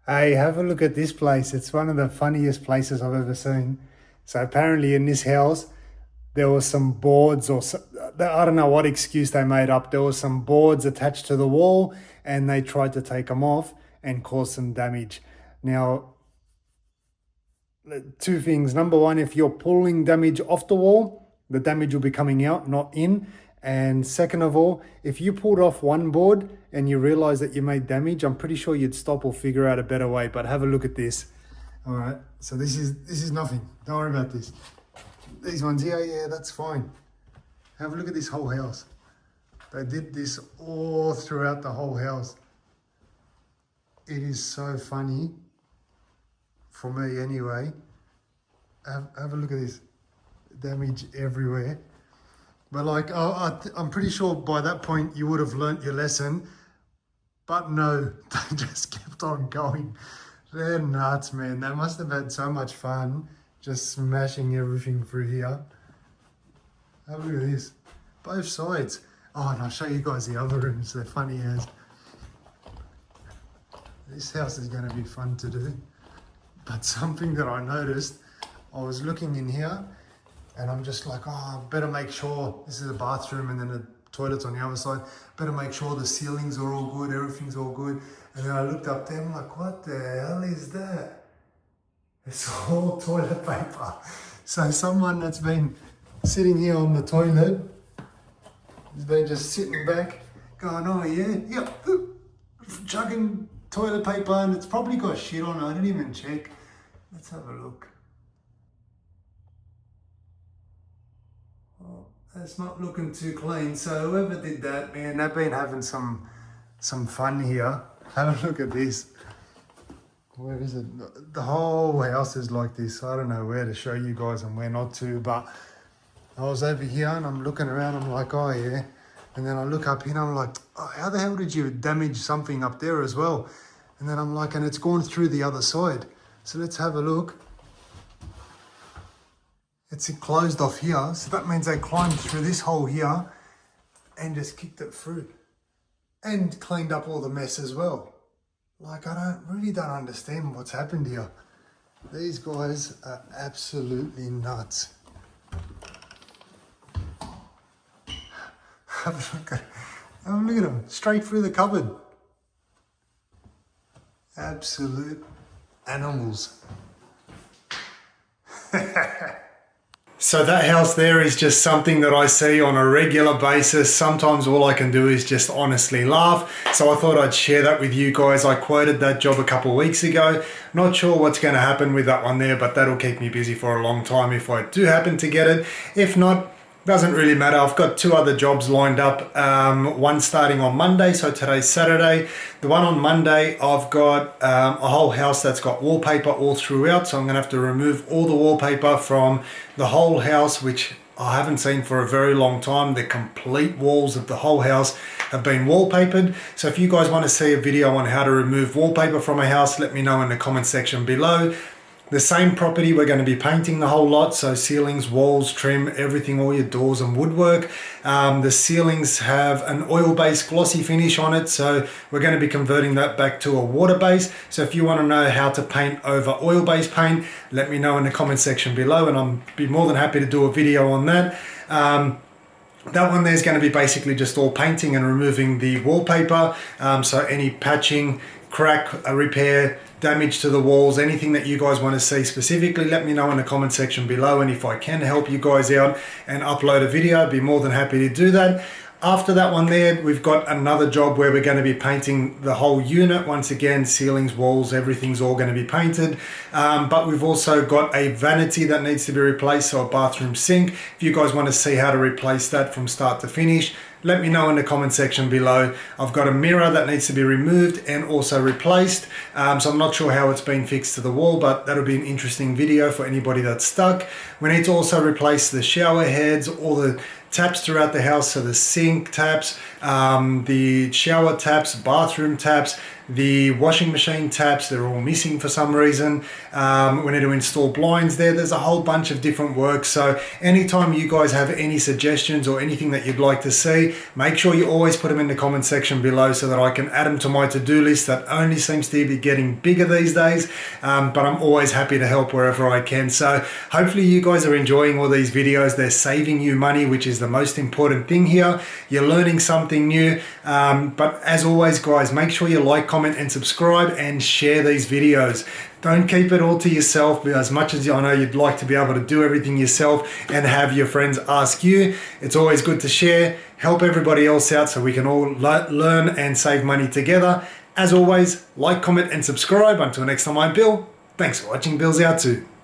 Hey, have a look at this place. It's one of the funniest places I've ever seen. So apparently in this house, there was some boards I don't know what excuse they made up. There was some boards attached to the wall and they tried to take them off and cause some damage. Now, two things. Number one, if you're pulling damage off the wall, the damage will be coming out, not in. And second of all, if you pulled off one board and you realize that you made damage, I'm pretty sure you'd stop or figure out a better way. But have a look at this. All right, so this is nothing. Don't worry about this. These ones here, yeah, that's fine. Have a look at this whole house. They did this all throughout the whole house. It is so funny, for me anyway. Have a look at this. Damage everywhere. But like, I'm pretty sure by that point you would have learnt your lesson. But no, they just kept on going. They're nuts, man. They must have had so much fun just smashing everything through here. Have a look at this. Both sides. Oh, and I'll show you guys the other rooms. They're funny as. This house is going to be fun to do. But something that I noticed, I was looking in here and I'm just like, oh, I better make sure, this is a bathroom and then the toilet's on the other side. Better make sure the ceilings are all good, everything's all good. And then I looked up there and I'm like, what the hell is that? It's all toilet paper. So someone that's been sitting here on the toilet has been just sitting back going, oh yeah, yep, chugging toilet paper and it's probably got shit on it. I didn't even check. Let's have a look. Oh, that's not looking too clean. So whoever did that, man, they've been having some fun here. Have a look at this. Where is it? The whole house is like this. I don't know where to show you guys and where not to, but I was over here and I'm looking around. I'm like, oh yeah. And then I look up here and I'm like, oh, how the hell did you damage something up there as well? And then I'm like, and it's gone through the other side. So let's have a look. It's closed off here. So that means they climbed through this hole here and just kicked it through and cleaned up all the mess as well. Like, I really don't understand what's happened here. These guys are absolutely nuts. Have a look at them, straight through the cupboard. Absolute animals. So that house there is just something that I see on a regular basis. Sometimes all I can do is just honestly laugh. So I thought I'd share that with you guys. I quoted that job a couple of weeks ago. Not sure what's going to happen with that one there, but that'll keep me busy for a long time if I do happen to get it. If not, doesn't really matter. I've got two other jobs lined up. One starting on Monday, so today's Saturday. The one on Monday, I've got a whole house that's got wallpaper all throughout, so I'm going to have to remove all the wallpaper from the whole house, which I haven't seen for a very long time. The complete walls of the whole house have been wallpapered. So if you guys want to see a video on how to remove wallpaper from a house, let me know in the comment section below. The same property, we're going to be painting the whole lot, so ceilings, walls, trim, everything, all your doors and woodwork. The ceilings have an oil-based glossy finish on it, so we're going to be converting that back to a water base. So if you want to know how to paint over oil-based paint, let me know in the comment section below and I'll be more than happy to do a video on that. That one there's going to be basically just all painting and removing the wallpaper, so any patching, crack, repair, damage to the walls, anything that you guys want to see specifically, let me know in the comment section below, and if I can help you guys out and upload a video, I'd be more than happy to do that. After that one there, we've got another job where we're going to be painting the whole unit. Once again, ceilings, walls, everything's all going to be painted. But we've also got a vanity that needs to be replaced, so a bathroom sink. If you guys want to see how to replace that from start to finish, let me know in the comment section below. I've got a mirror that needs to be removed and also replaced. So I'm not sure how it's been fixed to the wall, but that'll be an interesting video for anybody that's stuck. We need to also replace the shower heads, all the taps throughout the house, so the sink taps, the shower taps, bathroom taps, The washing machine taps, they're all missing for some reason. We need to install blinds there. There's a whole bunch of different work. So anytime you guys have any suggestions or anything that you'd like to see, make sure you always put them in the comment section below so that I can add them to my to-do list that only seems to be getting bigger these days. But I'm always happy to help wherever I can. So hopefully you guys are enjoying all these videos. They're saving you money, which is the most important thing here. You're learning something new. But as always, guys, make sure you like, comment, and subscribe and share these videos. Don't keep it all to yourself, as much as I know you'd like to be able to do everything yourself and have your friends ask you. It's always good to share, help everybody else out so we can all learn and save money together. As always, like, comment, and subscribe. Until next time, I'm Bill. Thanks for watching Billshowto.